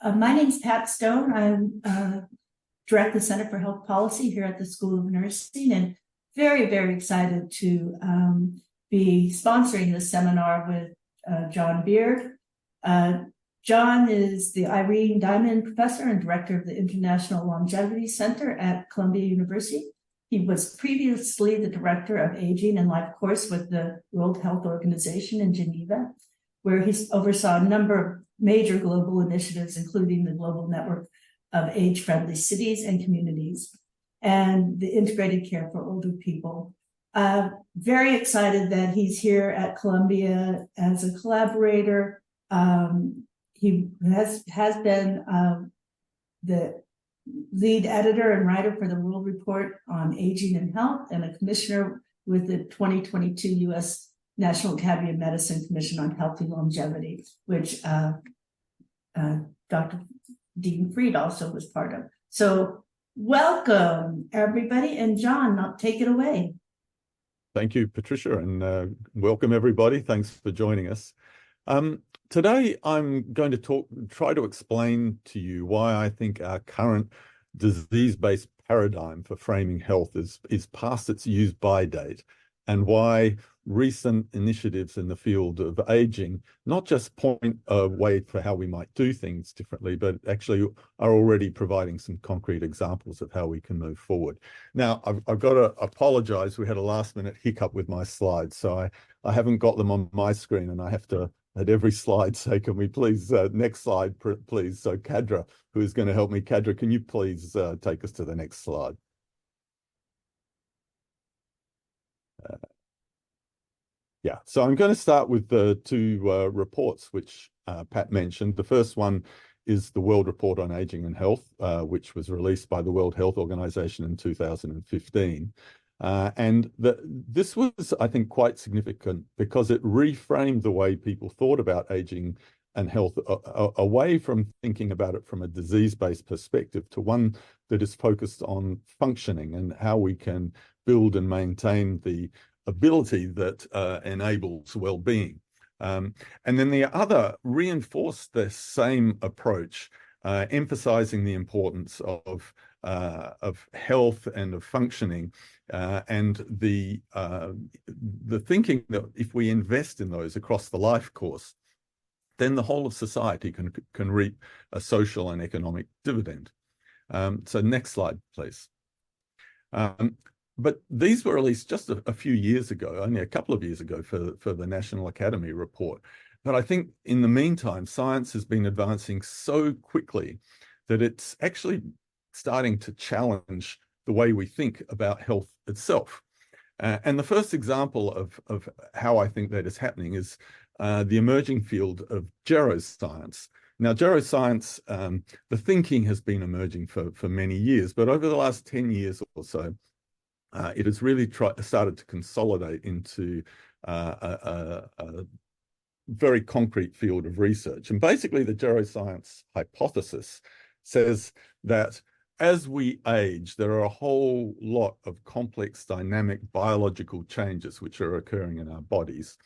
My name's Pat Stone. I'm direct the Center for Health Policy here at the School of Nursing, and very, very excited to be sponsoring this seminar with John Beard. John is the Irene Diamond Professor and Director of the International Longevity Center at Columbia University. He was previously the Director of Aging and Life Course with the World Health Organization in Geneva, where he oversaw a number of major global initiatives, including the Global Network of Age-Friendly Cities and Communities and the Integrated Care for Older People. Very excited that he's here at Columbia as a collaborator. He has been the lead editor and writer for the World Report on Aging and Health and a commissioner with the 2022 U.S. National Academy of Medicine Commission on Healthy Longevity, which Dr. Dean Freed also was part of. So welcome, everybody. And John, take it away. Thank you, Patricia, and welcome, everybody. Thanks for joining us. Today, I'm going to try to explain to you why I think our current disease-based paradigm for framing health is past its use-by date, and why recent initiatives in the field of aging not just point a way for how we might do things differently, but actually are already providing some concrete examples of how we can move forward. Now, I've got to apologize. We had a last-minute hiccup with my slides, so I haven't got them on my screen, and I have to, at every slide, say, can we please, next slide, please. So Kadra, who is going to help me, Kadra, can you please take us to the next slide? Yeah, so I'm going to start with the two reports which Pat mentioned. The first one is the World Report on Aging and Health, which was released by the World Health Organization in 2015. This was, I think, quite significant because it reframed the way people thought about aging and health away from thinking about it from a disease-based perspective to one that is focused on functioning and how we can build and maintain the ability that enables well-being. And then the other reinforced the same approach, emphasizing the importance of health and of functioning, and the thinking that if we invest in those across the life course, then the whole of society can reap a social and economic dividend. So next slide, please. But these were released just a few years ago, only a couple of years ago for the National Academy report. But I think in the meantime, science has been advancing so quickly that it's actually starting to challenge the way we think about health itself. And the first example of how I think that is happening is the emerging field of geroscience. Now, geroscience, the thinking has been emerging for many years, but over the last 10 years or so, it has really started to consolidate into a very concrete field of research. And basically, the geroscience hypothesis says that as we age, there are a whole lot of complex, dynamic biological changes which are occurring in our bodies.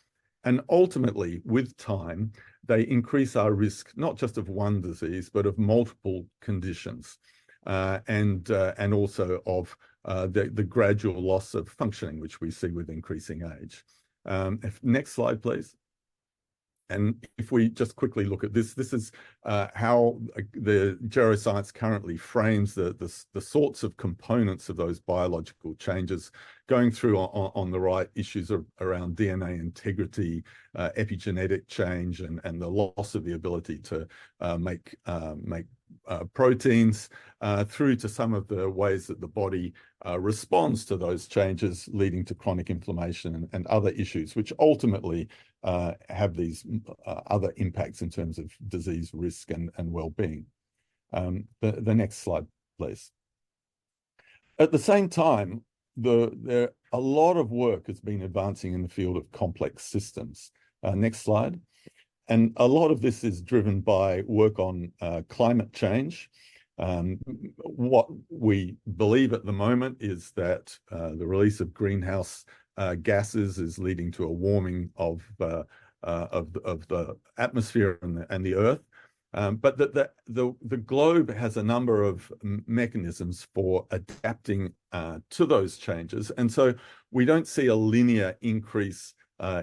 And ultimately, with time, they increase our risk, not just of one disease, but of multiple conditions, and also of the gradual loss of functioning, which we see with increasing age. Next slide, please. And if we just quickly look at this, this is how the geroscience currently frames the sorts of components of those biological changes, going through on the right issues around DNA integrity, epigenetic change, and the loss of the ability to make proteins, through to some of the ways that the body responds to those changes, leading to chronic inflammation and other issues, which ultimately have these other impacts in terms of disease risk and well-being. The next slide, please. At the same time, a lot of work has been advancing in the field of complex systems. Next slide. And a lot of this is driven by work on climate change. What we believe at the moment is that the release of greenhouse gases is leading to a warming of the atmosphere and the Earth. But the globe has a number of mechanisms for adapting to those changes. And so we don't see a linear increase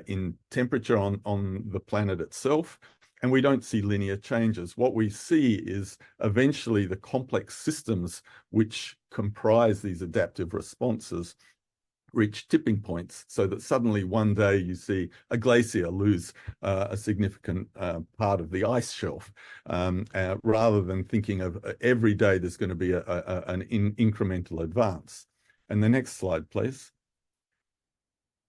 in temperature on the planet itself, and we don't see linear changes. What we see is eventually the complex systems which comprise these adaptive responses reach tipping points, so that suddenly one day you see a glacier lose a significant part of the ice shelf, rather than thinking of every day there's going to be an incremental advance. And the next slide, please.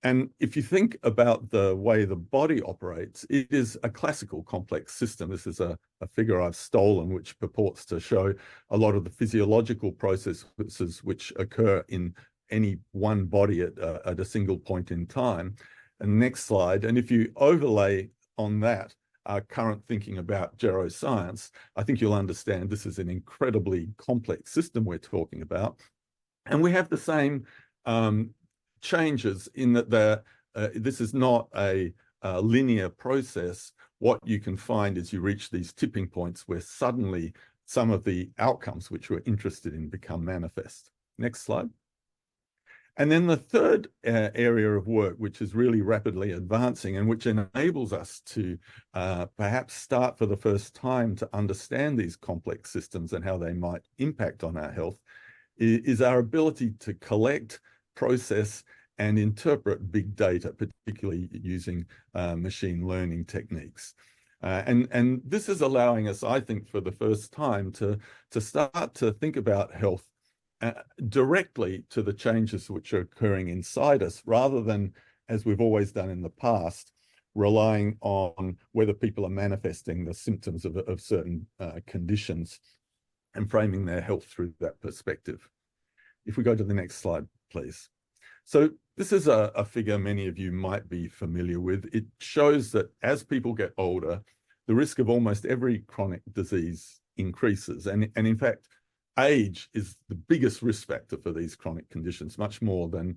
And if you think about the way the body operates, it is a classical complex system. This is a figure I've stolen, which purports to show a lot of the physiological processes which occur in any one body at a single point in time. And next slide. And if you overlay on that our current thinking about geroscience, I think you'll understand this is an incredibly complex system we're talking about. And we have the same changes in that this is not a linear process. What you can find is you reach these tipping points where suddenly some of the outcomes which we're interested in become manifest. Next slide. And then the third area of work, which is really rapidly advancing and which enables us to perhaps start for the first time to understand these complex systems and how they might impact on our health, is our ability to collect, process, and interpret big data, particularly using machine learning techniques. And this is allowing us, I think, for the first time to start to think about health directly to the changes which are occurring inside us, rather than, as we've always done in the past, relying on whether people are manifesting the symptoms of certain conditions and framing their health through that perspective. If we go to the next slide, please. So this is a figure many of you might be familiar with. It shows that as people get older, the risk of almost every chronic disease increases. And in fact, age is the biggest risk factor for these chronic conditions, much more than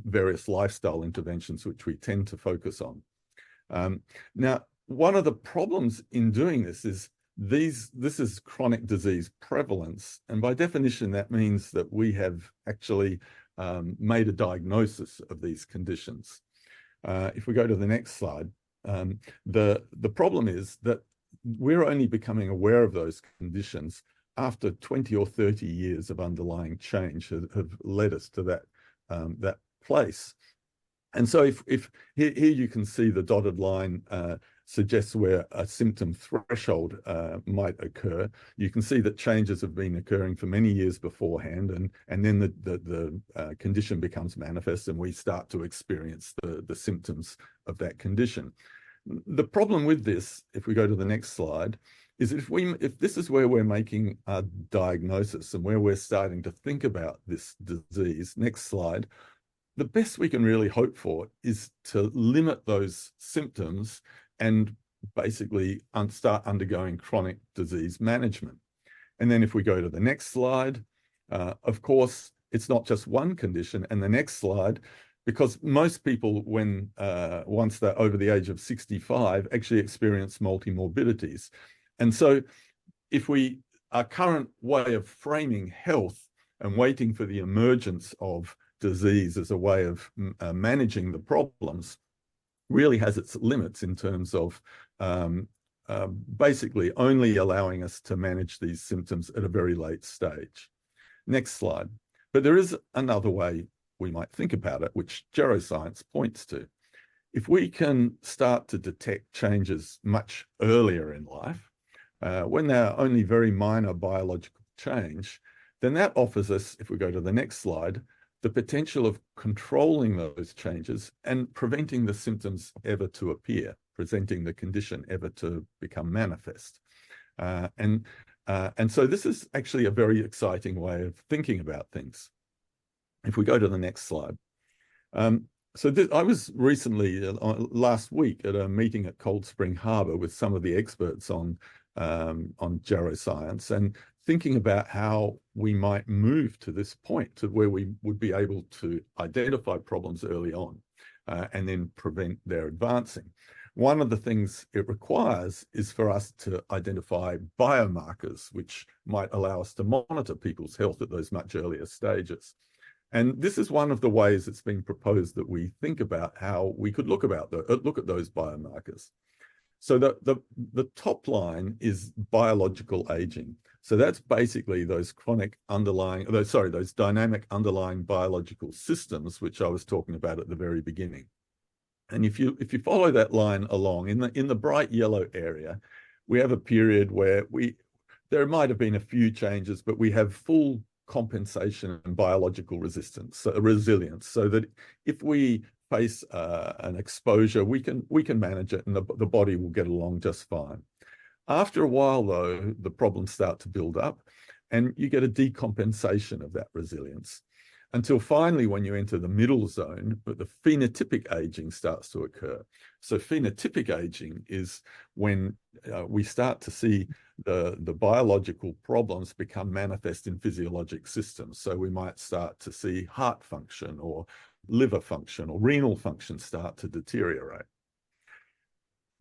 various lifestyle interventions, which we tend to focus on. Now, one of the problems in doing this is this is chronic disease prevalence. And by definition, that means that we have actually made a diagnosis of these conditions. If we go to the next slide, the problem is that we're only becoming aware of those conditions after 20 or 30 years of underlying change have led us to that place. And so if here you can see the dotted line suggests where a symptom threshold might occur. You can see that changes have been occurring for many years beforehand, and then the condition becomes manifest and we start to experience the symptoms of that condition. The problem with this, if we go to the next slide, is if this is where we're making a diagnosis and where we're starting to think about this disease, next slide, the best we can really hope for is to limit those symptoms and basically start undergoing chronic disease management. And then if we go to the next slide, of course, it's not just one condition. And the next slide, because most people, once they're over the age of 65, actually experience multimorbidities. And so if our current way of framing health and waiting for the emergence of disease as a way of managing the problems really has its limits in terms of basically only allowing us to manage these symptoms at a very late stage. Next slide. But there is another way we might think about it, which geroscience points to. If we can start to detect changes much earlier in life, when they're only very minor biological change, then that offers us, if we go to the next slide, the potential of controlling those changes and preventing the symptoms ever to appear, preventing the condition ever to become manifest. And so this is actually a very exciting way of thinking about things. If we go to the next slide. I was recently, last week, at a meeting at Cold Spring Harbor with some of the experts on geroscience and thinking about how we might move to this point to where we would be able to identify problems early on and then prevent their advancing. one of the things it requires is for us to identify biomarkers, which might allow us to monitor people's health at those much earlier stages. And this is one of the ways it's been proposed that we think about how we could look at those biomarkers. So the top line is biological aging. So that's basically those those dynamic underlying biological systems, which I was talking about at the very beginning. And if you follow that line along in the bright yellow area, we have a period where there might have been a few changes, but we have full compensation and biological resilience, so that if we face an exposure, we can manage it, and the body will get along just fine. After a while, though, the problems start to build up, and you get a decompensation of that resilience, until finally, when you enter the middle zone, the phenotypic aging starts to occur. So phenotypic aging is when we start to see the biological problems become manifest in physiologic systems. So we might start to see heart function or liver function or renal function start to deteriorate.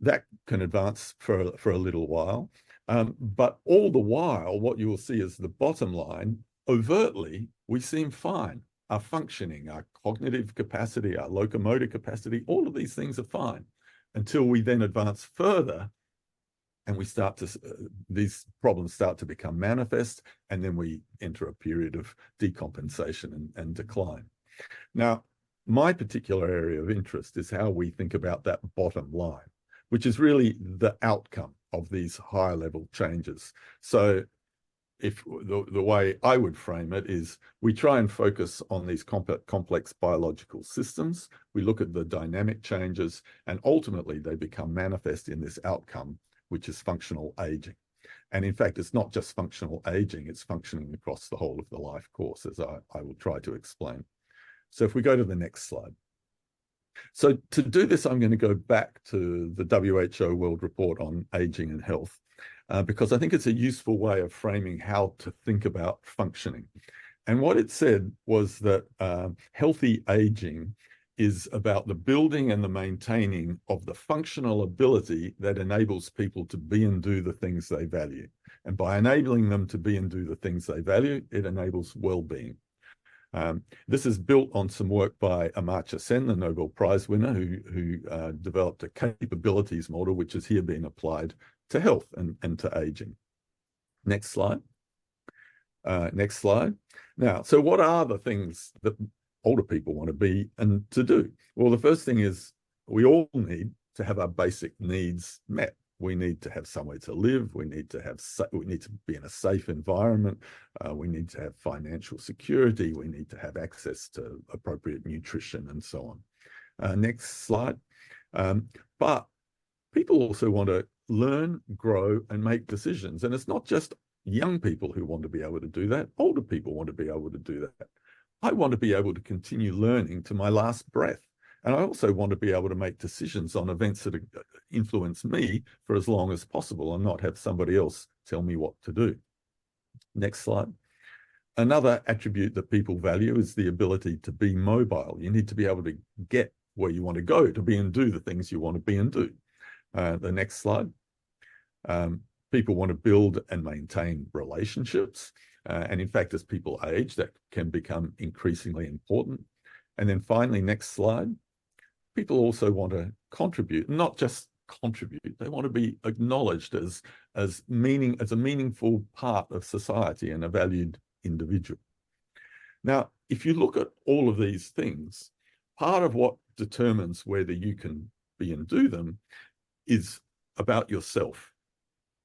That can advance for a little while. But all the while, what you will see is the bottom line, overtly, we seem fine. Our functioning, our cognitive capacity, our locomotor capacity, all of these things are fine until we then advance further and these problems start to become manifest, and then we enter a period of decompensation and decline. Now, my particular area of interest is how we think about that bottom line, which is really the outcome of these higher level changes. So if the way I would frame it is we try and focus on these complex biological systems, we look at the dynamic changes, and ultimately they become manifest in this outcome, which is functional aging. And in fact, it's not just functional aging, it's functioning across the whole of the life course, as I will try to explain. So if we go to the next slide. So to do this, I'm going to go back to the WHO World Report on Aging and Health, because I think it's a useful way of framing how to think about functioning. And what it said was that healthy aging is about the building and the maintaining of the functional ability that enables people to be and do the things they value. And by enabling them to be and do the things they value, it enables well-being. This is built on some work by Amartya Sen, the Nobel Prize winner, who developed a capabilities model, which is here being applied to health and to aging. Next slide. Next slide. Now, so what are the things that older people want to be and to do? Well, the first thing is we all need to have our basic needs met. We need to have somewhere to live. We need to be in a safe environment. We need to have financial security. We need to have access to appropriate nutrition and so on. Next slide. But people also want to learn, grow, and make decisions. And it's not just young people who want to be able to do that. Older people want to be able to do that. I want to be able to continue learning to my last breath. And I also want to be able to make decisions on events that influence me for as long as possible and not have somebody else tell me what to do. Next slide. Another attribute that people value is the ability to be mobile. You need to be able to get where you want to go, to be and do the things you want to be and do. The next slide. People want to build and maintain relationships. And in fact, as people age, that can become increasingly important. And then finally, next slide. People also want to contribute, not just contribute. They want to be acknowledged as a meaningful part of society and a valued individual. Now, if you look at all of these things, part of what determines whether you can be and do them is about yourself.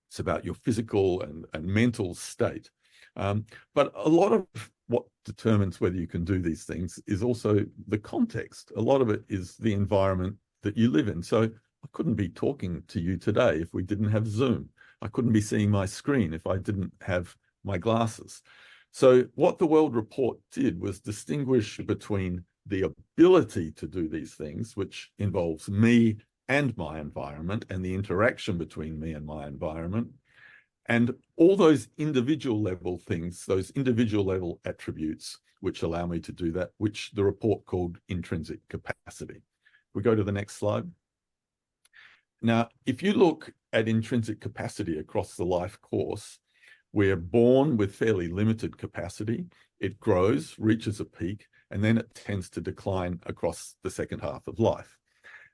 It's about your physical and mental state. But a lot of what determines whether you can do these things is also the context. A lot of it is the environment that you live in. So I couldn't be talking to you today if we didn't have Zoom. I couldn't be seeing my screen if I didn't have my glasses. So what the World Report did was distinguish between the ability to do these things, which involves me and my environment and the interaction between me and my environment, and all those individual level things, those individual level attributes, which allow me to do that, which the report called intrinsic capacity. We go to the next slide. Now, if you look at intrinsic capacity across the life course, we're born with fairly limited capacity. It grows, reaches a peak, and then it tends to decline across the second half of life.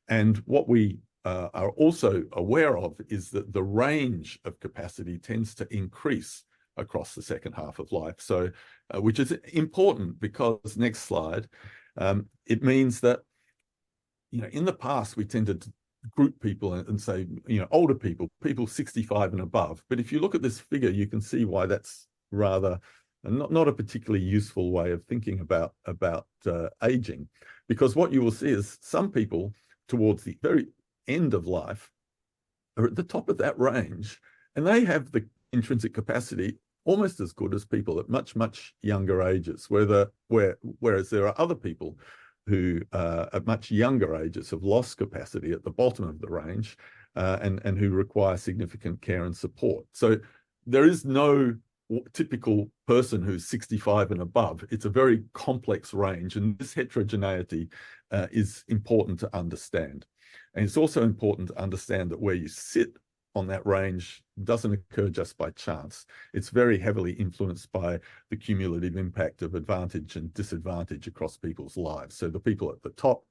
And what we are also aware of is that the range of capacity tends to increase across the second half of life. So, which is important because, next slide, it means that, in the past, we tended to group people and say, older people, people 65 and above. But if you look at this figure, you can see why that's rather not a particularly useful way of thinking about aging, because what you will see is some people towards the very end of life are at the top of that range, and they have the intrinsic capacity almost as good as people at much, much younger ages, whereas there are other people who at much younger ages have lost capacity at the bottom of the range and who require significant care and support. So there is no typical person who's 65 and above. It's a very complex range, and this heterogeneity is important to understand. And it's also important to understand that where you sit on that range doesn't occur just by chance. It's very heavily influenced by the cumulative impact of advantage and disadvantage across people's lives. So the people at the top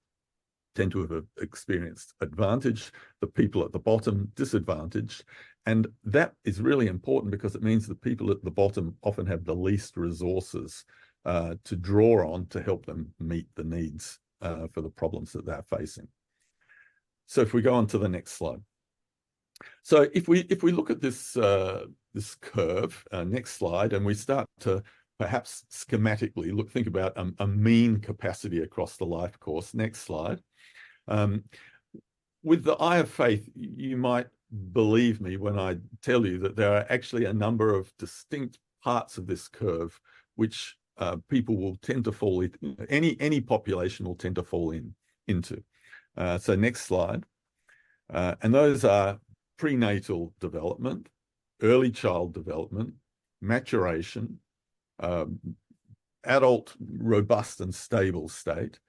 tend to have experienced advantage, the people at the bottom disadvantage. And that is really important because it means the people at the bottom often have the least resources to draw on to help them meet the needs for the problems that they're facing. So if we go on to the next slide. So if we look at this this curve, next slide, and we start to perhaps schematically think about a mean capacity across the life course. Next slide. With the eye of faith, you might believe me when I tell you that there are actually a number of distinct parts of this curve which people will tend to fall in, any population will tend to fall into. So next slide. And those are prenatal development, early child development, maturation, adult, robust and stable state,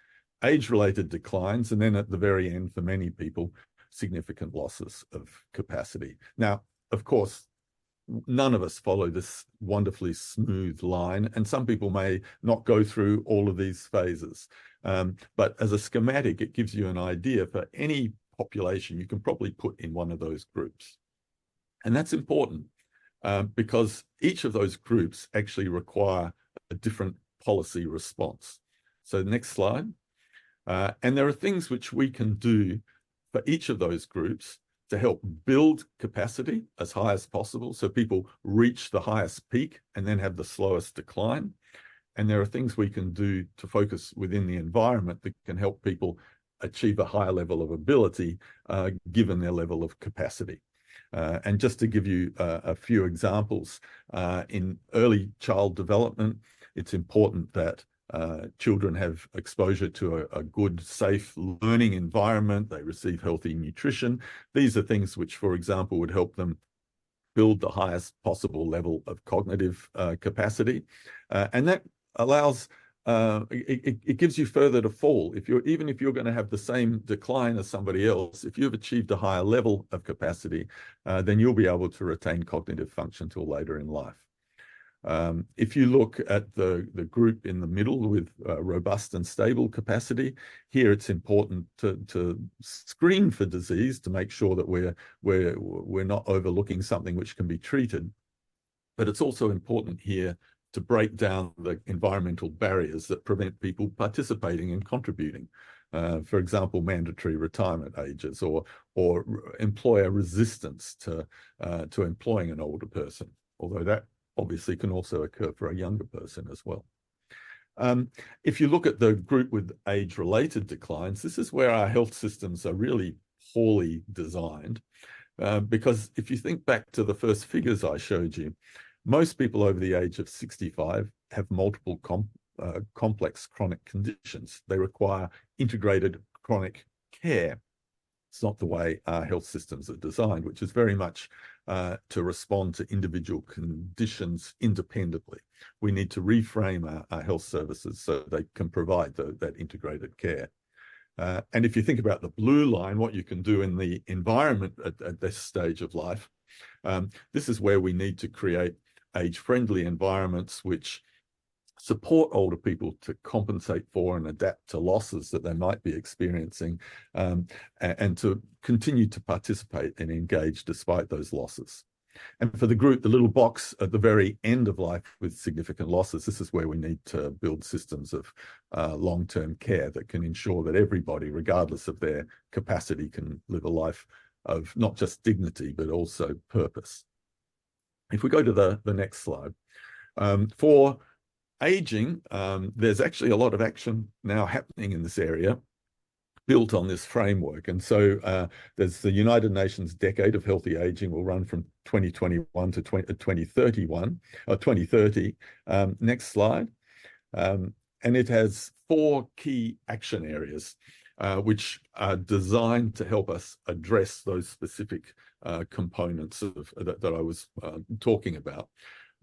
age-related declines, and then at the very end, for many people, significant losses of capacity. Now, of course, none of us follow this wonderfully smooth line, and some people may not go through all of these phases. But as a schematic, it gives you an idea for any population you can probably put in one of those groups. And that's important because each of those groups actually require a different policy response. So next slide. And there are things which we can do for each of those groups to help build capacity as high as possible so people reach the highest peak and then have the slowest decline. And there are things we can do to focus within the environment that can help people achieve a higher level of ability given their level of capacity. And just to give you a few examples, in early child development, it's important that children have exposure to a good, safe learning environment. They receive healthy nutrition. These are things which, for example, would help them build the highest possible level of cognitive capacity. And that allows, it gives you further to fall. Even if you're going to have the same decline as somebody else, if you've achieved a higher level of capacity, then you'll be able to retain cognitive function till later in life. If you look at the group in the middle with robust and stable capacity, here it's important to screen for disease to make sure that we're not overlooking something which can be treated. But it's also important here to break down the environmental barriers that prevent people participating and contributing. For example, mandatory retirement ages or employer resistance to employing an older person, although that obviously can also occur for a younger person as well. If you look at the group with age-related declines, this is where our health systems are really poorly designed, because if you think back to the first figures I showed you, most people over the age of 65 have multiple complex chronic conditions. They require integrated chronic care. It's not the way our health systems are designed, which is very much to respond to individual conditions independently. We need to reframe our health services so they can provide that integrated care. And if you think about the blue line, what you can do in the environment at this stage of life, this is where we need to create age-friendly environments which support older people to compensate for and adapt to losses that they might be experiencing, and to continue to participate and engage despite those losses. And for the group, the little box at the very end of life with significant losses, this is where we need to build systems of long-term care that can ensure that everybody, regardless of their capacity, can live a life of not just dignity, but also purpose. If we go to the next slide, for aging, there's actually a lot of action now happening in this area, built on this framework. And so there's the United Nations Decade of Healthy Aging will run from 2021 to 2031 or 2030. Next slide. And it has 4 key action areas, which are designed to help us address those specific components that I was talking about.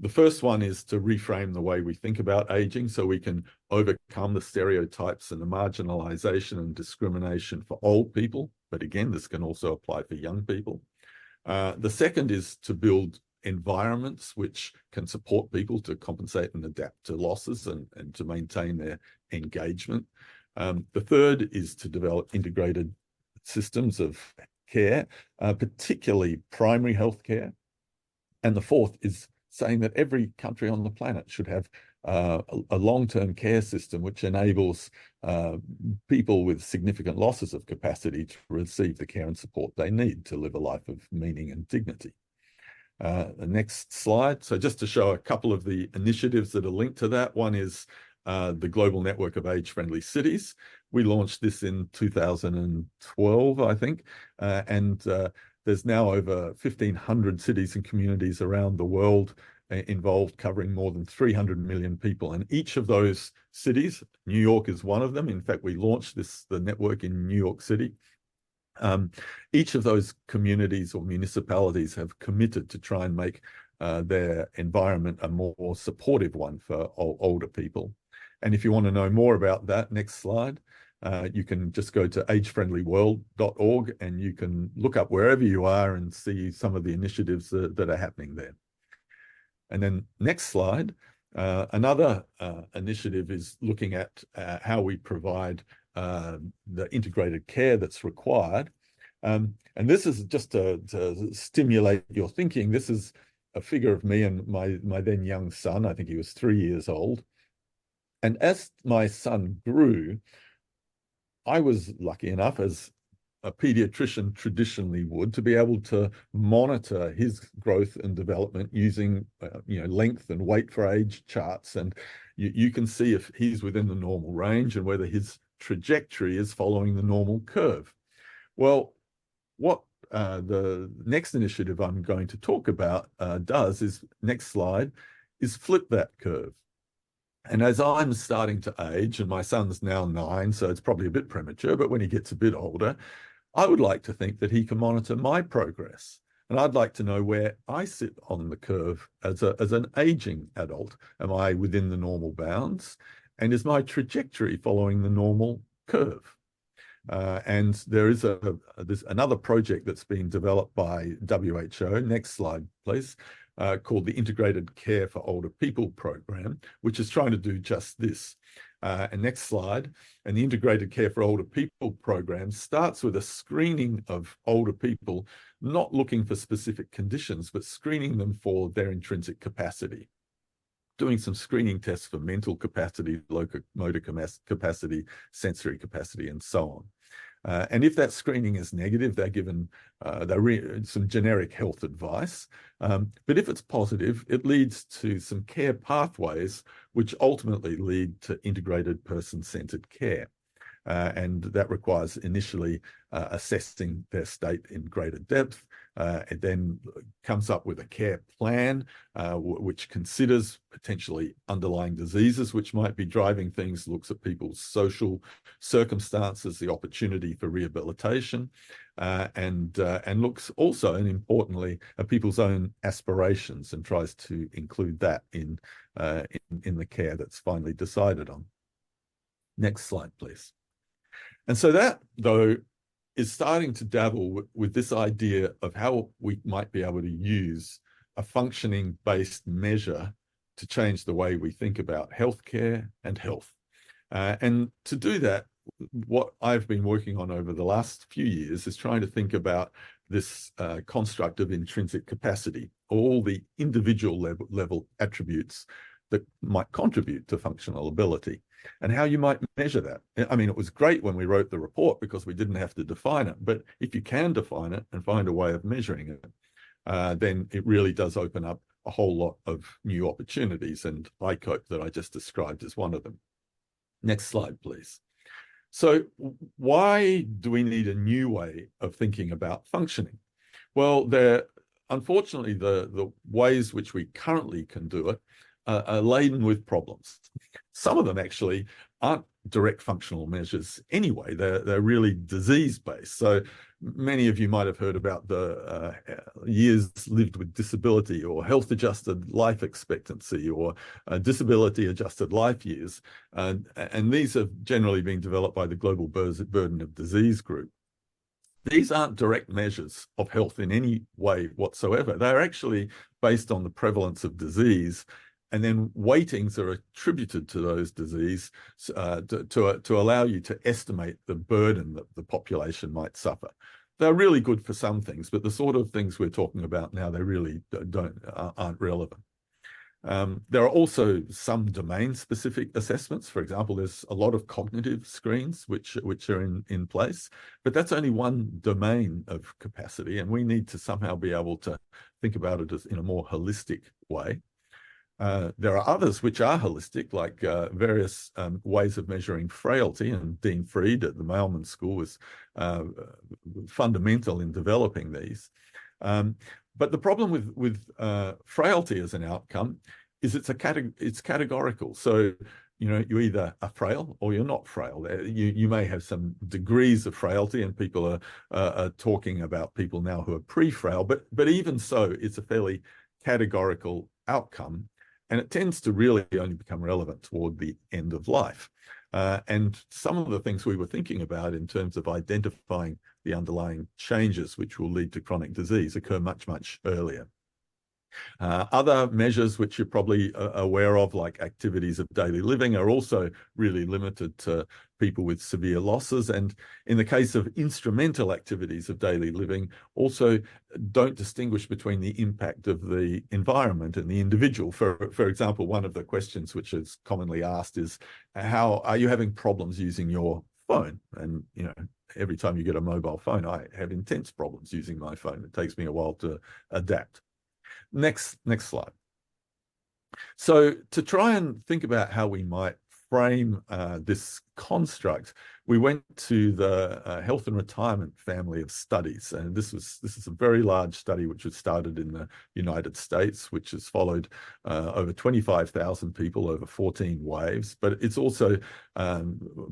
The first one is to reframe the way we think about aging so we can overcome the stereotypes and the marginalization and discrimination for old people. But again, this can also apply for young people. The second is to build environments which can support people to compensate and adapt to losses and to maintain their engagement. The third is to develop integrated systems of care, particularly primary health care. And the fourth is saying that every country on the planet should have a long-term care system which enables people with significant losses of capacity to receive the care and support they need to live a life of meaning and dignity. The next slide. So just to show a couple of the initiatives that are linked to that, one is the Global Network of Age-Friendly Cities. We launched this in 2012, I think, and there's now over 1,500 cities and communities around the world involved, covering more than 300 million people. And each of those cities, New York is one of them. In fact, we launched the network in New York City. Each of those communities or municipalities have committed to try and make their environment a more supportive one for older people. And if you want to know more about that, next slide. You can just go to agefriendlyworld.org and you can look up wherever you are and see some of the initiatives that are happening there. And then next slide, another initiative is looking at how we provide the integrated care that's required. And this is just to stimulate your thinking. This is a figure of me and my then young son. I think he was 3 years old. And as my son grew, I was lucky enough, as a pediatrician traditionally would, to be able to monitor his growth and development using length and weight for age charts. And you can see if he's within the normal range and whether his trajectory is following the normal curve. Well, what the next initiative I'm going to talk about does is, next slide, is flip that curve. And as I'm starting to age, and my son's now 9, so it's probably a bit premature, but when he gets a bit older, I would like to think that he can monitor my progress. And I'd like to know where I sit on the curve as an aging adult. Am I within the normal bounds? And is my trajectory following the normal curve? And there is there's another project that's being developed by WHO. Next slide, please. Called the Integrated Care for Older People program, which is trying to do just this. And next slide. And the Integrated Care for Older People program starts with a screening of older people, not looking for specific conditions, but screening them for their intrinsic capacity. Doing some screening tests for mental capacity, locomotor capacity, sensory capacity, and so on. And if that screening is negative, they're given some generic health advice. But if it's positive, it leads to some care pathways, which ultimately lead to integrated person-centered care. And that requires initially assessing their state in greater depth. It then comes up with a care plan, which considers potentially underlying diseases which might be driving things, looks at people's social circumstances, the opportunity for rehabilitation, and looks also, and importantly, at people's own aspirations and tries to include that in the care that's finally decided on. Next slide, please. And so that, though, is starting to dabble with this idea of how we might be able to use a functioning-based measure to change the way we think about healthcare and health. And to do that, what I've been working on over the last few years is trying to think about this construct of intrinsic capacity, all the individual level attributes that might contribute to functional ability, and how you might measure that. I mean, it was great when we wrote the report because we didn't have to define it, but if you can define it and find a way of measuring it, then it really does open up a whole lot of new opportunities, and ICOPE that I just described is one of them. Next slide, please. So why do we need a new way of thinking about functioning? Well, unfortunately, the ways which we currently can do it are laden with problems. Some of them actually aren't direct functional measures anyway. They're really disease-based. So many of you might have heard about the years lived with disability, or health-adjusted life expectancy, or disability-adjusted life years. And these have generally been developed by the Global Burden of Disease Group. These aren't direct measures of health in any way whatsoever. They're actually based on the prevalence of disease, and then weightings are attributed to those diseases to allow you to estimate the burden that the population might suffer. They're really good for some things, but the sort of things we're talking about now, they really aren't relevant. There are also some domain-specific assessments. For example, there's a lot of cognitive screens which are in place, but that's only one domain of capacity, and we need to somehow be able to think about it as in a more holistic way. There are others which are holistic, like various ways of measuring frailty, and Dean Freed at the Mailman School was fundamental in developing these. But the problem with frailty as an outcome is it's categorical. So, you know, you either are frail or you're not frail. You may have some degrees of frailty, and people are talking about people now who are pre-frail, but even so, it's a fairly categorical outcome. And it tends to really only become relevant toward the end of life. And some of the things we were thinking about in terms of identifying the underlying changes which will lead to chronic disease occur much, much earlier. Other measures which you're probably aware of, like activities of daily living, are also really limited to people with severe losses. And in the case of instrumental activities of daily living, also don't distinguish between the impact of the environment and the individual. For example, one of the questions which is commonly asked is, how are you having problems using your phone? And, you know, every time you get a mobile phone, I have intense problems using my phone. It takes me a while to adapt. Next slide. So to try and think about how we might frame this construct, we went to the Health and Retirement family of studies, and this is a very large study which was started in the United States, which has followed over 25,000 people over 14 waves. But it's also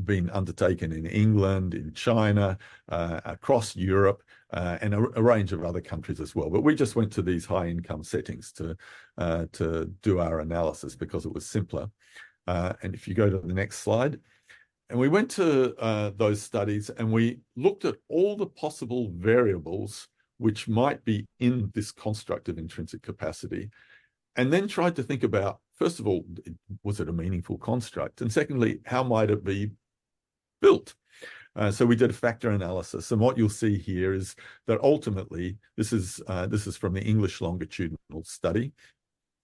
been undertaken in England, in China, across Europe, and a range of other countries as well. But we just went to these high-income settings to do our analysis because it was simpler. And if you go to the next slide, and we went to those studies and we looked at all the possible variables which might be in this construct of intrinsic capacity, and then tried to think about, first of all, was it a meaningful construct? And secondly, how might it be built? So we did a factor analysis, and what you'll see here is that ultimately, this is from the English longitudinal study.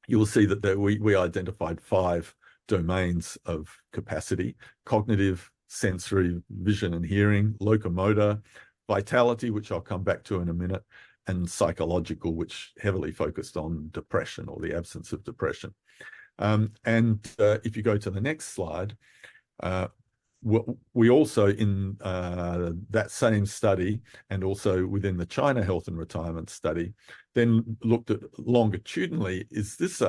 You will see that we identified 5 domains of capacity: cognitive, sensory, vision and hearing; locomotor; vitality, which I'll come back to in a minute; and psychological, which heavily focused on depression or the absence of depression. If you go to the next slide, we also, in that same study, and also within the China Health and Retirement study, then looked at longitudinally, is this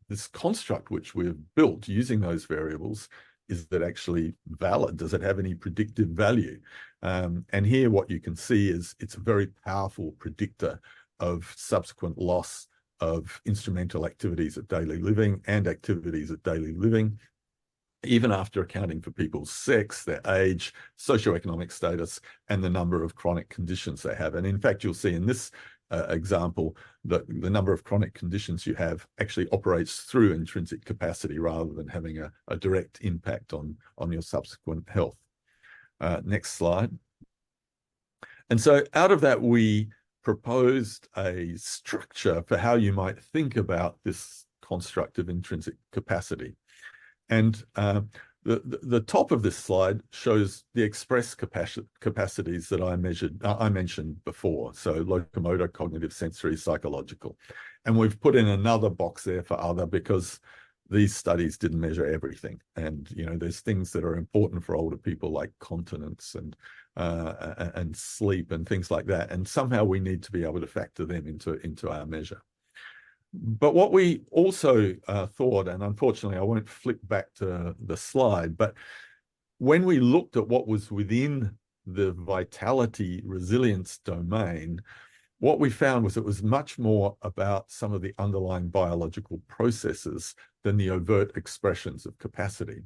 this construct which we've built using those variables, is that actually valid? Does it have any predictive value? And here what you can see is it's a very powerful predictor of subsequent loss of instrumental activities of daily living and activities of daily living. even after accounting for people's sex, their age, socioeconomic status, and the number of chronic conditions they have. And in fact, you'll see in this example that the number of chronic conditions you have actually operates through intrinsic capacity rather than having a direct impact on your subsequent health. Next slide. And so out of that, we proposed a structure for how you might think about this construct of intrinsic capacity. And the top of this slide shows the express capacities that I mentioned before. So locomotor, cognitive, sensory, psychological. And we've put in another box there for other because these studies didn't measure everything. And, you know, there's things that are important for older people like continence and sleep and things like that. And somehow we need to be able to factor them into our measure. But what we also thought, and unfortunately I won't flip back to the slide, but when we looked at what was within the vitality resilience domain, what we found was it was much more about some of the underlying biological processes than the overt expressions of capacity.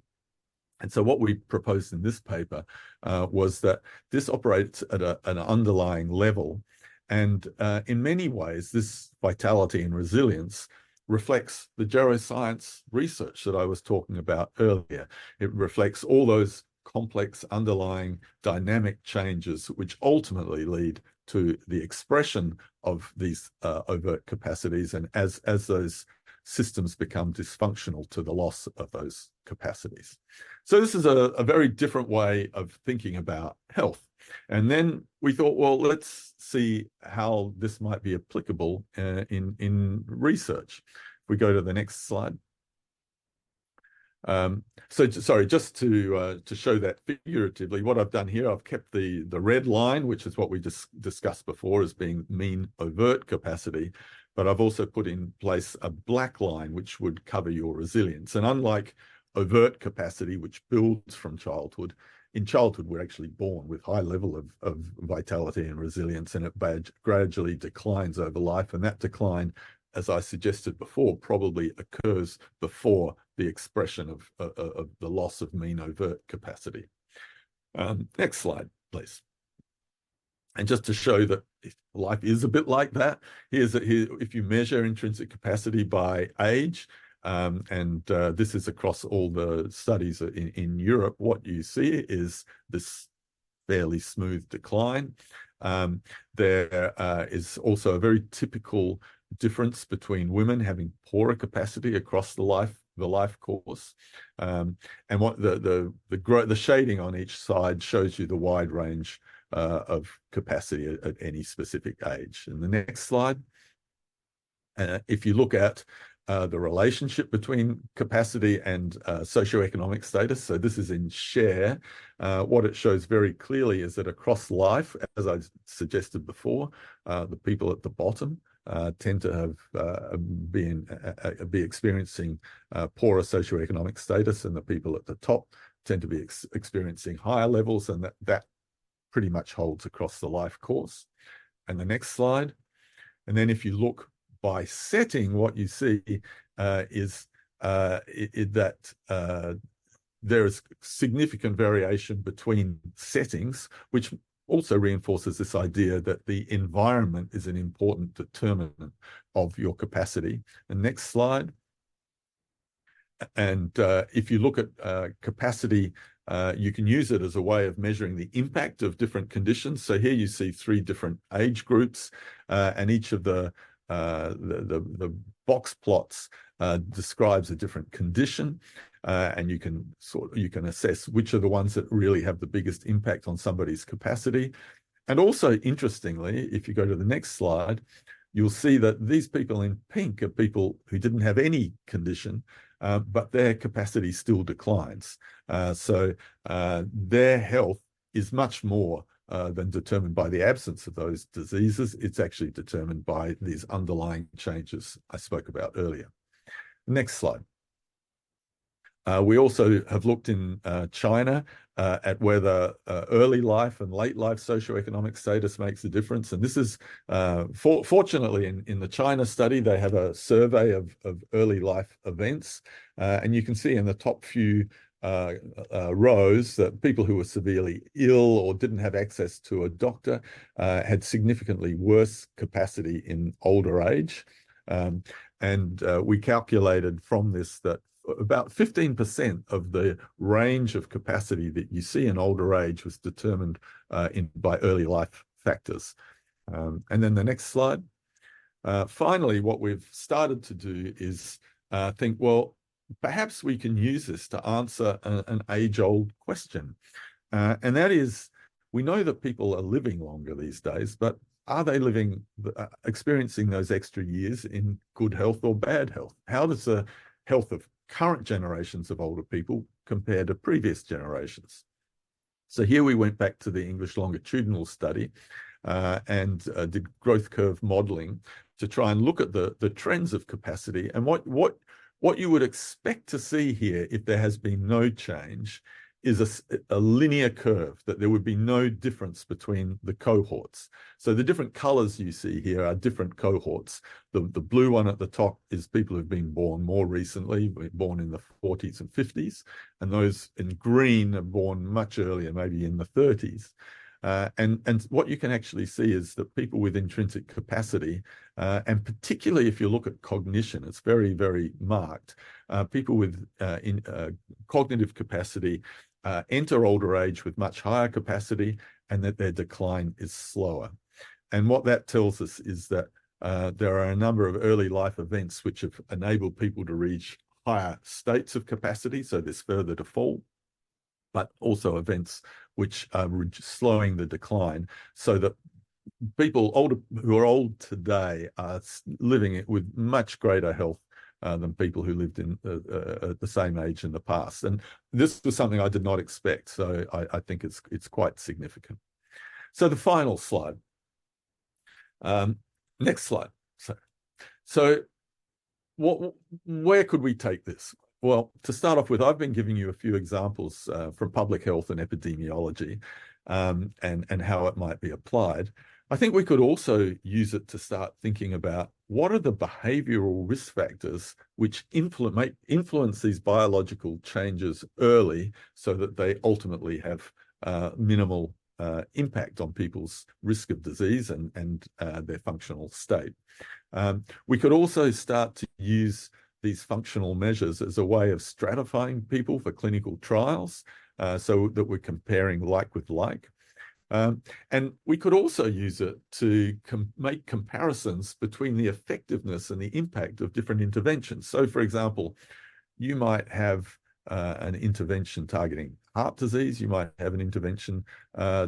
And so what we proposed in this paper was that this operates at an underlying level. And in many ways, this vitality and resilience reflects the geroscience research that I was talking about earlier. It reflects all those complex underlying dynamic changes which ultimately lead to the expression of these overt capacities, and as those systems become dysfunctional, to the loss of those capacities. So this is a very different way of thinking about health. And then we thought, well, let's see how this might be applicable in research. If we go to the next slide. Sorry, just to show that figuratively, what I've done here, I've kept the red line, which is what we discussed before as being mean overt capacity, but I've also put in place a black line, which would cover your resilience. And unlike overt capacity, which builds from childhood, in childhood, we're actually born with high level of vitality and resilience, and it gradually declines over life. And that decline, as I suggested before, probably occurs before the expression of the loss of mean overt capacity. Next slide, please. And just to show that life is a bit like that, if you measure intrinsic capacity by age, this is across all the studies in Europe, what you see is this fairly smooth decline. There is also a very typical difference between women having poorer capacity across the life course, and what the shading on each side shows you the wide range of capacity at any specific age. In the next slide, if you look at the relationship between capacity and socioeconomic status, so this is in share, what it shows very clearly is that across life, as I suggested before, the people at the bottom tend to have be experiencing poorer socioeconomic status, and the people at the top tend to be experiencing higher levels, and that pretty much holds across the life course. And the next slide. And then if you look by setting, what you see is that there is significant variation between settings, which also reinforces this idea that the environment is an important determinant of your capacity. And next slide. And if you look at capacity, you can use it as a way of measuring the impact of different conditions. So here you see 3 different age groups, and each of the box plots describes a different condition, and you can assess which are the ones that really have the biggest impact on somebody's capacity. And also, interestingly, if you go to the next slide, you'll see that these people in pink are people who didn't have any condition, but their capacity still declines. So their health is much more than determined by the absence of those diseases. It's actually determined by these underlying changes I spoke about earlier. Next slide. We also have looked in China at whether early life and late life socioeconomic status makes a difference. And this is, fortunately, in the China study, they have a survey of early life events. And you can see in the top few rows, that people who were severely ill or didn't have access to a doctor had significantly worse capacity in older age. And we calculated from this that about 15% of the range of capacity that you see in older age was determined by early life factors. And then the next slide. Finally, what we've started to do is think, well, perhaps we can use this to answer an age-old question. And that is, we know that people are living longer these days, but are they living, experiencing those extra years in good health or bad health? How does the health of current generations of older people compare to previous generations? So here we went back to the English longitudinal study and did growth curve modeling to try and look at the trends of capacity. And what you would expect to see here if there has been no change is a linear curve, that there would be no difference between the cohorts. So the different colors you see here are different cohorts. The blue one at the top is people who've been born more recently, born in the 40s and 50s, and those in green are born much earlier, maybe in the 30s. And what you can actually see is that people with intrinsic capacity, and particularly if you look at cognition, it's very, very marked. People with cognitive capacity enter older age with much higher capacity, and that their decline is slower. And what that tells us is that there are a number of early life events which have enabled people to reach higher states of capacity, so there's further to fall, but also events which are slowing the decline, so that people who are old today are living with much greater health than people who lived in at the same age in the past. And this was something I did not expect, so I think it's quite significant. So the final slide. Next slide. So where could we take this? Well, to start off with, I've been giving you a few examples from public health and epidemiology and how it might be applied. I think we could also use it to start thinking about what are the behavioral risk factors which influence these biological changes early so that they ultimately have minimal impact on people's risk of disease and their functional state. We could also start to use these functional measures as a way of stratifying people for clinical trials so that we're comparing like with like. And we could also use it to make comparisons between the effectiveness and the impact of different interventions. So, for example, you might have an intervention targeting heart disease, you might have an intervention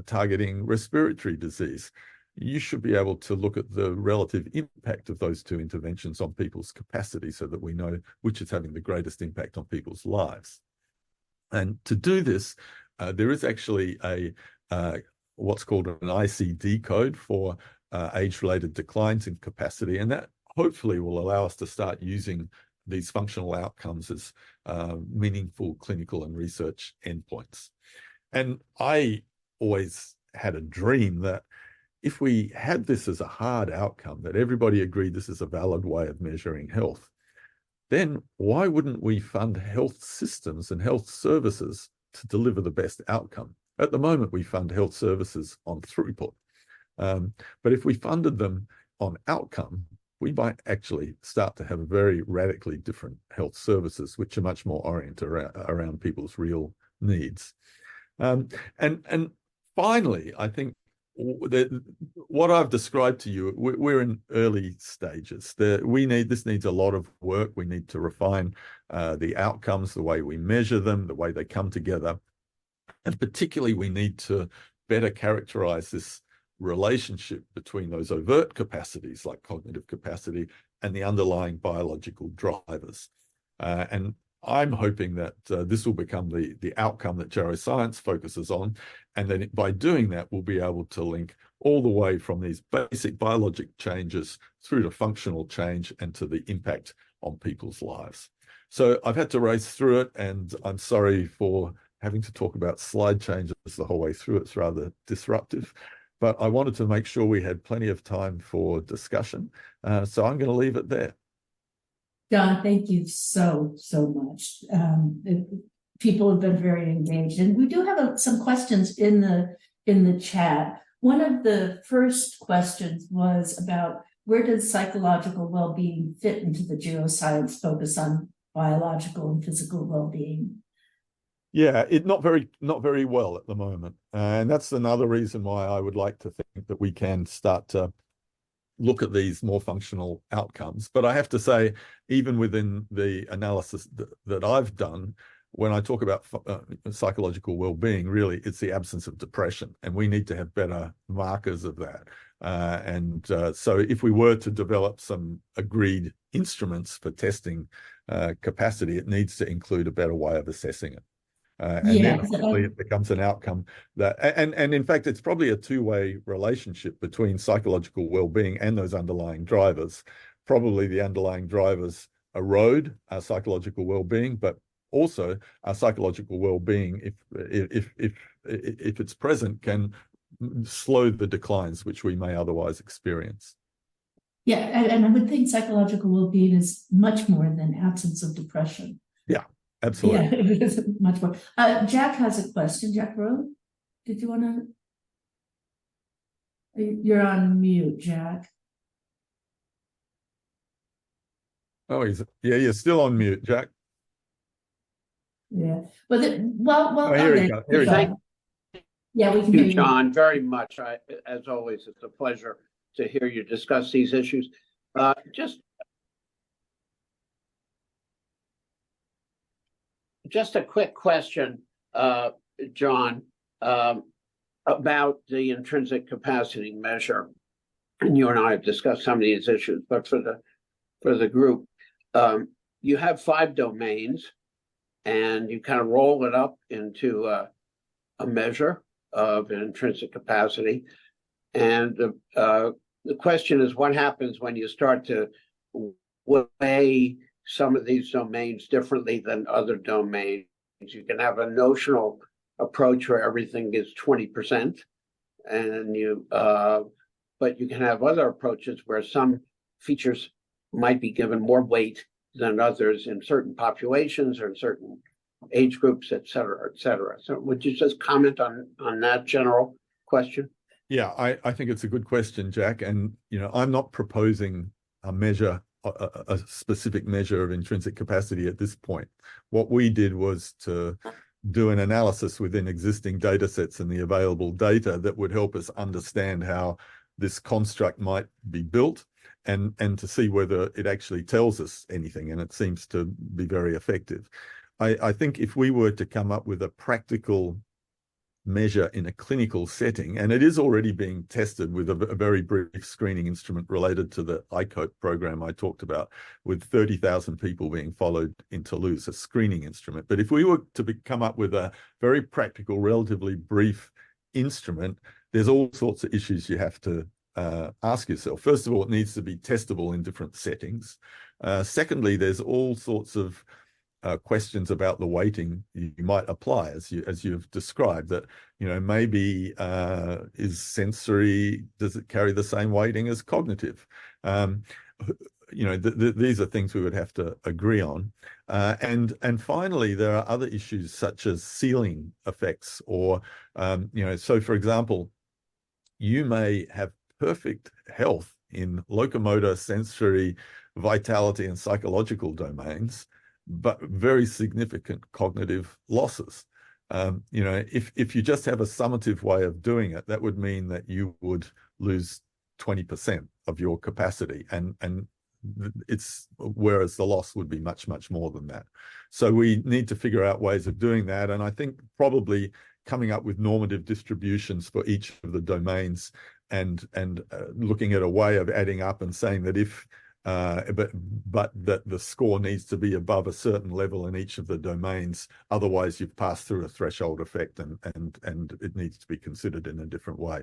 targeting respiratory disease. You should be able to look at the relative impact of those two interventions on people's capacity so that we know which is having the greatest impact on people's lives. And to do this, there is actually what's called an ICD code for age-related declines in capacity, and that hopefully will allow us to start using these functional outcomes as meaningful clinical and research endpoints. And I always had a dream that if we had this as a hard outcome, that everybody agreed this is a valid way of measuring health, then why wouldn't we fund health systems and health services to deliver the best outcome? At the moment, we fund health services on throughput. But if we funded them on outcome, we might actually start to have very radically different health services, which are much more oriented around people's real needs. And finally, I think what I've described to you, we're in early stages. This needs a lot of work. We need to refine the outcomes, the way we measure them, the way they come together. And particularly, we need to better characterize this relationship between those overt capacities like cognitive capacity and the underlying biological drivers. And I'm hoping that this will become the outcome that Geroscience focuses on. And then by doing that, we'll be able to link all the way from these basic biologic changes through to functional change and to the impact on people's lives. So I've had to race through it, and I'm sorry for having to talk about slide changes the whole way through. It's rather disruptive, but I wanted to make sure we had plenty of time for discussion. So I'm going to leave it there. John, thank you so much. people have been very engaged, and we do have some questions in the chat. One of the first questions was about where does psychological well-being fit into the geoscience focus on biological and physical well-being? Yeah, not very well at the moment, and that's another reason why I would like to think that we can start to look at these more functional outcomes. But I have to say, even within the analysis that I've done, when I talk about psychological well-being, really it's the absence of depression, and we need to have better markers of that. So if we were to develop some agreed instruments for testing capacity, it needs to include a better way of assessing it. And then hopefully it becomes an outcome that, and in fact, it's probably a two-way relationship between psychological well-being and those underlying drivers. Probably the underlying drivers erode our psychological well-being, but also our psychological well-being, if it's present, can slow the declines which we may otherwise experience. Yeah, and I would think psychological well-being is much more than absence of depression. Yeah. Absolutely. Yeah, it is much more. Jack has a question. Jack Rowe, did you want to? You're on mute, Jack. Oh, you're still on mute, Jack. Yeah. Well, oh, here he goes. Here he goes. Yeah, we can hear you, John, very much. As always, it's a pleasure to hear you discuss these issues. Just a quick question, John, about the intrinsic capacity measure. And you and I have discussed some of these issues, but for the group, you have 5 domains, and you kind of roll it up into a measure of intrinsic capacity. And the question is, what happens when you start to weigh some of these domains differently than other domains? You can have a notional approach where everything is 20%, and but you can have other approaches where some features might be given more weight than others in certain populations or in certain age groups, et cetera, et cetera. So would you just comment on that general question? Yeah, I think it's a good question, Jack. And, I'm not proposing a measure, a specific measure of intrinsic capacity at this point. What we did was to do an analysis within existing data sets and the available data that would help us understand how this construct might be built, and to see whether it actually tells us anything. And it seems to be very effective. I think if we were to come up with a practical measure in a clinical setting, and it is already being tested with a very brief screening instrument related to the ICOPE program I talked about, with 30,000 people being followed in Toulouse, a screening instrument. But if we were to come up with a very practical, relatively brief instrument, there's all sorts of issues you have to ask yourself. First of all, it needs to be testable in different settings. Secondly, there's all sorts of questions about the weighting you might apply, as you've described, that maybe is sensory, does it carry the same weighting as cognitive? These are things we would have to agree on. And finally, there are other issues such as ceiling effects, or so for example, you may have perfect health in locomotor, sensory, vitality, and psychological domains, but very significant cognitive losses. If you just have a summative way of doing it, that would mean that you would lose 20% of your capacity, and whereas the loss would be much, much more than that. So we need to figure out ways of doing that, and I think probably coming up with normative distributions for each of the domains, and looking at a way of adding up and saying that but that the score needs to be above a certain level in each of the domains. Otherwise, you've passed through a threshold effect, and it needs to be considered in a different way.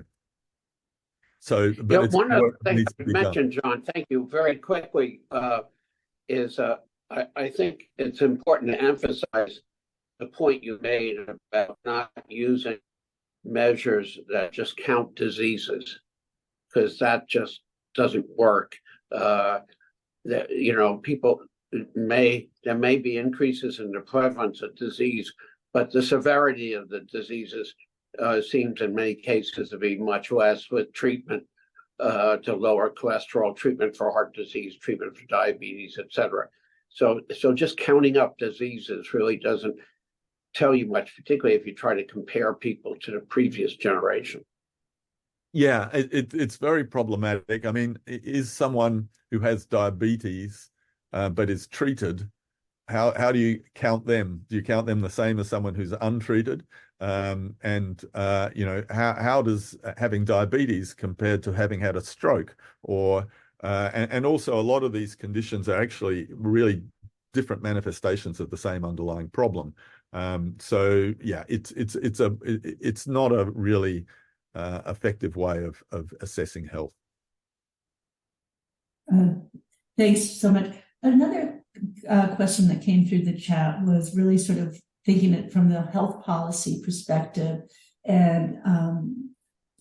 So, but one of the things you mentioned, John, thank you, very quickly, is I think it's important to emphasize the point you made about not using measures that just count diseases, because that just doesn't work. That people there may be increases in the prevalence of disease, but the severity of the diseases seems in many cases to be much less with treatment to lower cholesterol, treatment for heart disease, treatment for diabetes, etc. So just counting up diseases really doesn't tell you much, particularly if you try to compare people to the previous generation. Yeah, it's very problematic. I mean, is someone who has diabetes but is treated, how do you count them? Do you count them the same as someone who's untreated? How does having diabetes compared to having had a stroke? Or and also a lot of these conditions are actually really different manifestations of the same underlying problem. So yeah, it's not a really effective way of assessing health. Thanks so much. Another question that came through the chat was really sort of thinking it from the health policy perspective and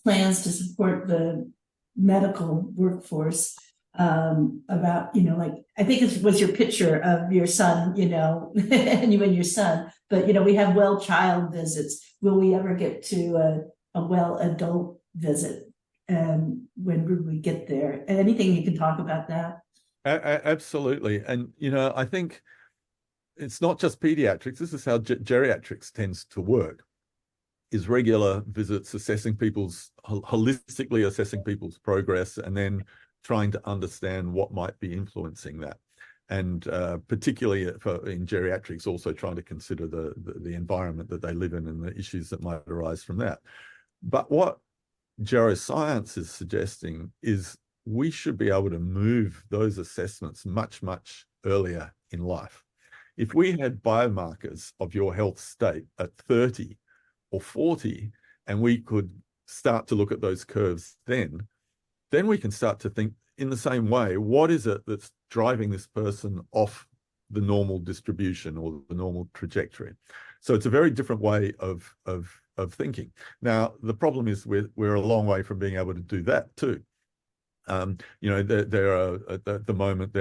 plans to support the medical workforce about, like, I think it was your picture of your son, and you and your son, but, we have well child visits. Will we ever get to a well adult visit? And when would we get there? Anything you can talk about that? Absolutely. And, I think it's not just pediatrics. This is how geriatrics tends to work, is regular visits, holistically assessing people's progress, and then trying to understand what might be influencing that. And particularly in geriatrics, also trying to consider the environment that they live in and the issues that might arise from that. But what geroscience is suggesting is we should be able to move those assessments much, much earlier in life. If we had biomarkers of your health state at 30 or 40, and we could start to look at those curves then we can start to think in the same way, what is it that's driving this person off the normal distribution or the normal trajectory? So it's a very different way of thinking. Now, the problem is we're a long way from being able to do that too. There are at the moment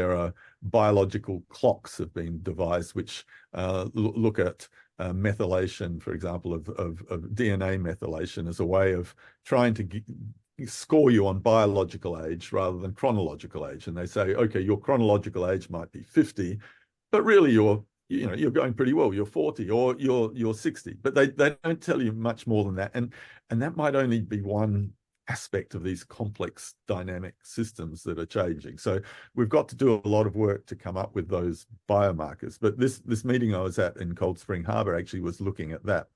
biological clocks have been devised which look at methylation, for example, of DNA methylation as a way of trying to score you on biological age rather than chronological age. And they say, okay, your chronological age might be 50, but really you're going pretty well. You're 40 or you're 60, but they don't tell you much more than that. And that might only be one aspect of these complex dynamic systems that are changing. So we've got to do a lot of work to come up with those biomarkers. But this meeting I was at in Cold Spring Harbor actually was looking at that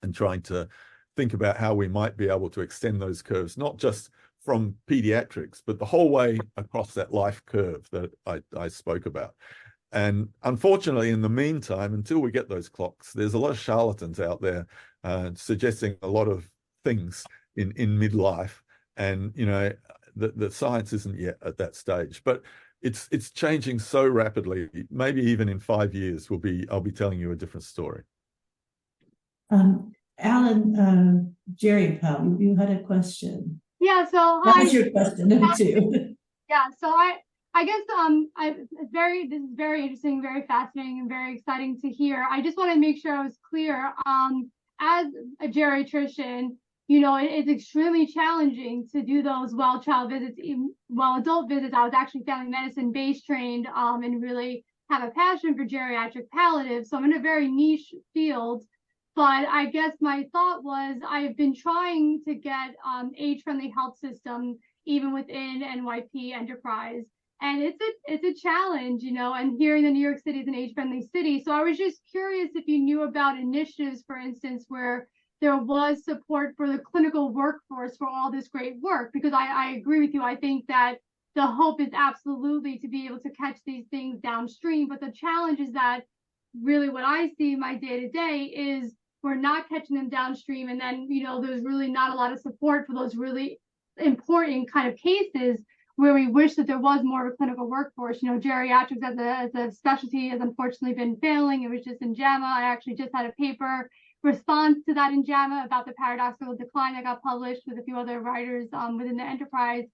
and trying to think about how we might be able to extend those curves, not just from pediatrics, but the whole way across that life curve that I spoke about. And unfortunately, in the meantime, until we get those clocks, there's a lot of charlatans out there suggesting a lot of things in midlife, and the science isn't yet at that stage, but it's changing so rapidly. Maybe even in 5 years I'll be telling you a different story. Alan, Jerry Powell, you had a question. Yeah, so That was your question, number two. Yeah, so I guess this is very interesting, very fascinating, and very exciting to hear. I just want to make sure I was clear. As a geriatrician, it's extremely challenging to do those well child visits, even well adult visits. I was actually family medicine base trained and really have a passion for geriatric palliative. So I'm in a very niche field. But I guess my thought was I've been trying to get age-friendly health system even within NYP Enterprise. And it's a challenge, and here in the New York City is an age-friendly city. So I was just curious if you knew about initiatives, for instance, where there was support for the clinical workforce for all this great work, because I agree with you. I think that the hope is absolutely to be able to catch these things downstream. But the challenge is that really what I see my day-to-day is we're not catching them downstream. And then, there's really not a lot of support for those really important kind of cases where we wish that there was more of a clinical workforce. Geriatrics as a specialty has unfortunately been failing. It was just in JAMA. I actually just had a paper response to that in JAMA about the paradoxical decline that got published with a few other writers within the enterprise.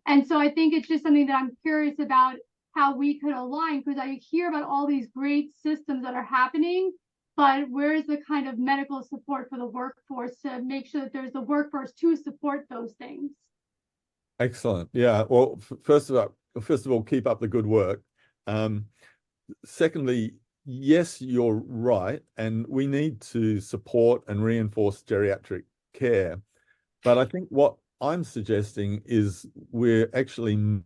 And so I think it's just something that I'm curious about. how we could align, because I hear about all these great systems that are happening, but where is the kind of medical support for the workforce to make sure that there's the workforce to support those things? Excellent. Yeah. Well, first of all, keep up the good work. Secondly, yes, you're right, and we need to support and reinforce geriatric care. But I think what I'm suggesting is we're actually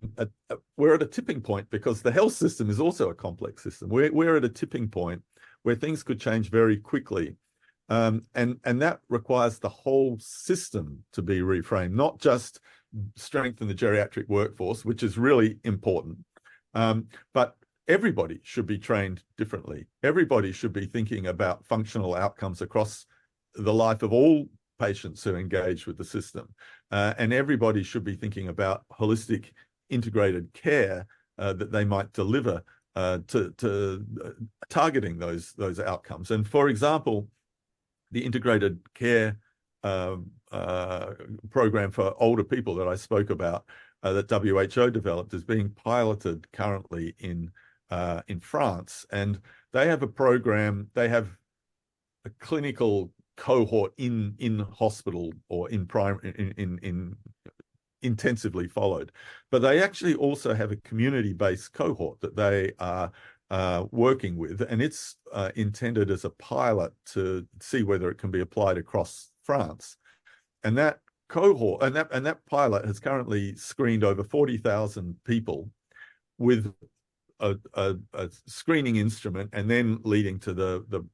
we're at a tipping point, because the health system is also a complex system. We're at a tipping point where things could change very quickly. And that requires the whole system to be reframed, not just strengthen the geriatric workforce, which is really important. But everybody should be trained differently. Everybody should be thinking about functional outcomes across the life of all patients who engage with the system. And everybody should be thinking about holistic integrated care that they might deliver to targeting those outcomes. And for example, the integrated care program for older people that I spoke about, that WHO developed, is being piloted currently in France, and they have a program. They have a clinical cohort in hospital or in intensively followed, but they actually also have a community-based cohort that they are working with, and it's intended as a pilot to see whether it can be applied across France. And that cohort and that pilot has currently screened over 40,000 people with a screening instrument, and then leading to the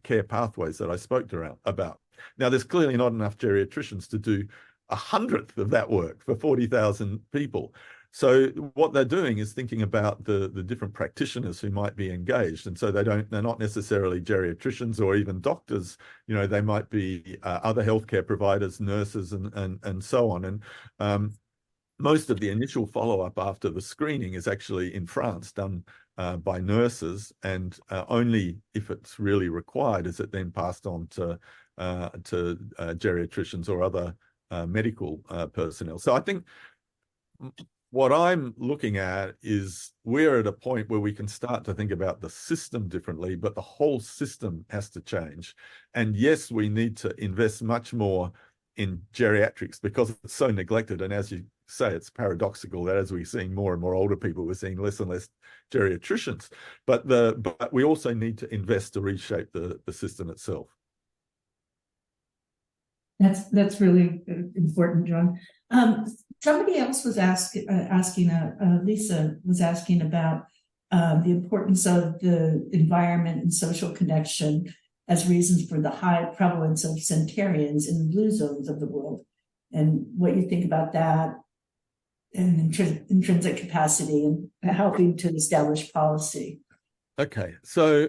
care pathways that I spoke about. Now, there's clearly not enough geriatricians to do 1/100th of that work for 40,000 people. So what they're doing is thinking about the different practitioners who might be engaged. And so they're not necessarily geriatricians or even doctors. You know, they might be other healthcare providers, nurses, and so on. And most of the initial follow-up after the screening is actually in France done by nurses, and only if it's really required is it then passed on to geriatricians or other medical personnel. So I think what I'm looking at is we're at a point where we can start to think about the system differently, but the whole system has to change. And yes, we need to invest much more in geriatrics because it's so neglected. And as you say, it's paradoxical that as we're seeing more and more older people, we're seeing less and less geriatricians. But we also need to invest to reshape the system itself. That's really important, John. Somebody else was asking, Lisa was asking about the importance of the environment and social connection as reasons for the high prevalence of centenarians in the blue zones of the world, and what you think about that and intrinsic capacity and helping to establish policy. Okay, so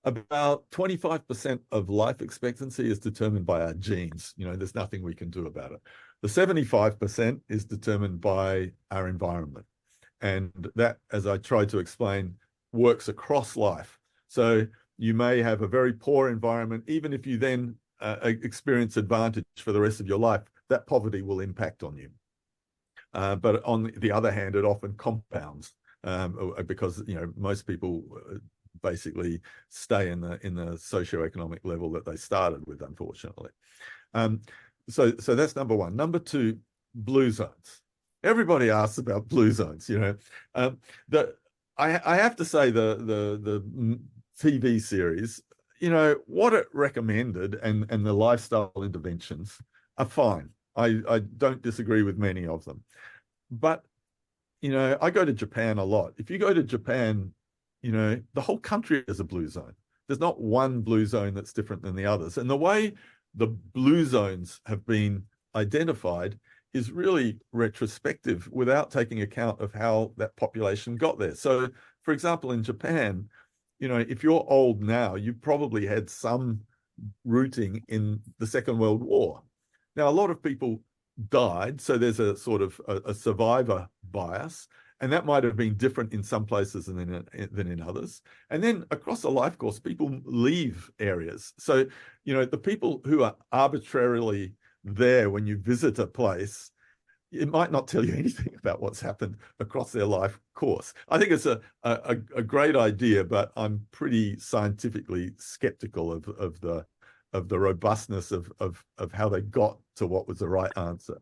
about 25% of life expectancy is determined by our genes. You know, there's nothing we can do about it. The 75% is determined by our environment. And that, as I tried to explain, works across life. So you may have a very poor environment. Even if you then experience advantage for the rest of your life, that poverty will impact on you. But on the other hand, it often compounds because, you know, most people basically stay in the socioeconomic level that they started with, unfortunately. So that's number one. Number two, blue zones. Everybody asks about blue zones. You know, I have to say the TV series, you know, what it recommended and the lifestyle interventions are fine. I don't disagree with many of them, but you know, I go to Japan a lot. If you go to Japan, you know, the whole country is a blue zone. There's not one blue zone that's different than the others. And the way the blue zones have been identified is really retrospective without taking account of how that population got there. So, for example, in Japan, you know, if you're old now, you've probably had some rooting in the Second World War. Now, a lot of people died, so there's a sort of a survivor bias. And that might have been different in some places than in others. And then across the life course, people leave areas. So, you know, the people who are arbitrarily there when you visit a place, it might not tell you anything about what's happened across their life course. I think it's a great idea, but I'm pretty scientifically skeptical of the robustness of how they got to what was the right answer.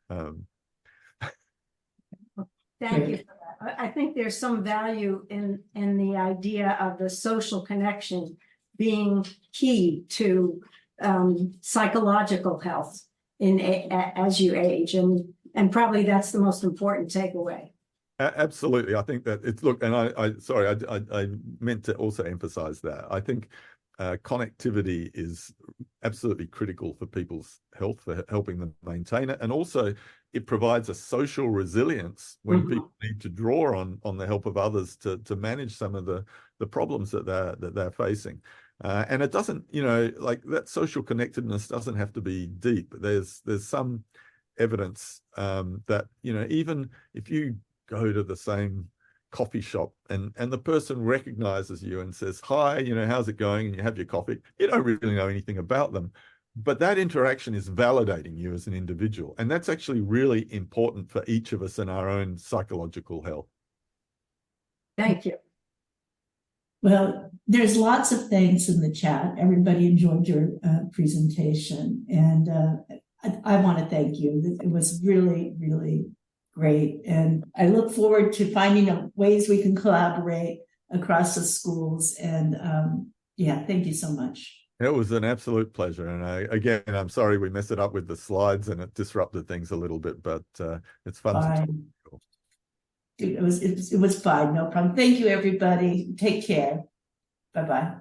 Thank you for that. I think there's some value in the idea of the social connection being key to psychological health as you age, and probably that's the most important takeaway. Absolutely. I think that it's, look, and I meant to also emphasize that. I think connectivity is absolutely critical for people's health, for helping them maintain it. And also it provides a social resilience when people need to draw on the help of others to manage some of the problems that they're facing. And it doesn't, like that social connectedness doesn't have to be deep. There's some evidence that, even if you go to the same coffee shop and the person recognizes you and says, hi, how's it going? And you have your coffee, you don't really know anything about them. But that interaction is validating you as an individual. And that's actually really important for each of us in our own psychological health. Thank you. Well, there's lots of things in the chat. Everybody enjoyed your presentation. And I want to thank you. It was really, really great. And I look forward to finding ways we can collaborate across the schools. And yeah, thank you so much. It was an absolute pleasure. And again, I'm sorry we messed it up with the slides and it disrupted things a little bit, but it's fun to talk. It was fine, no problem. Thank you, everybody. Take care. Bye-bye.